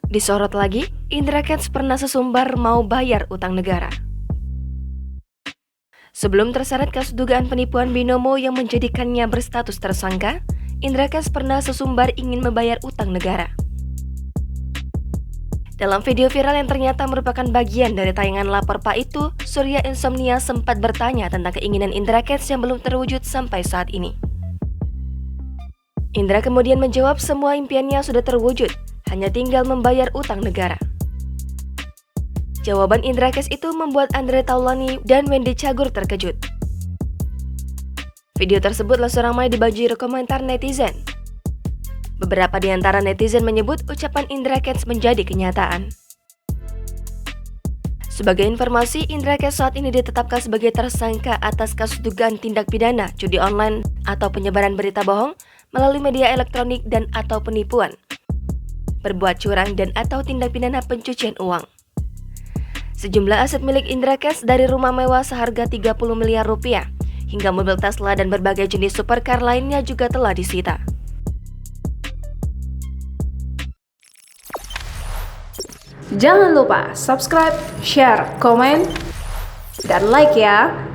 Disorot lagi, Indra Kents pernah sesumbar mau bayar utang negara. Sebelum terseret kasus dugaan penipuan binomo yang menjadikannya berstatus tersangka, Indra Kents pernah sesumbar ingin membayar utang negara. Dalam video viral yang ternyata merupakan bagian dari tayangan Lapor Pak itu, Surya Insomnia sempat bertanya tentang keinginan Indra Kents yang belum terwujud sampai saat ini. Indra kemudian menjawab semua impiannya sudah terwujud, hanya tinggal membayar utang negara. Jawaban Indra Kents itu membuat Andre Taulany dan Wendy Cagur terkejut. Video tersebut langsung ramai dibanjiri komentar netizen. Beberapa di antara netizen menyebut ucapan Indra Kents menjadi kenyataan. Sebagai informasi, Indra Kents saat ini ditetapkan sebagai tersangka atas kasus dugaan tindak pidana judi online atau penyebaran berita bohong melalui media elektronik dan atau penipuan, berbuat curang dan atau tindak pidana pencucian uang. Sejumlah aset milik Indra Kents dari rumah mewah seharga 30 miliar rupiah hingga mobil Tesla dan berbagai jenis supercar lainnya juga telah disita. Jangan lupa subscribe, share, komen, dan like ya!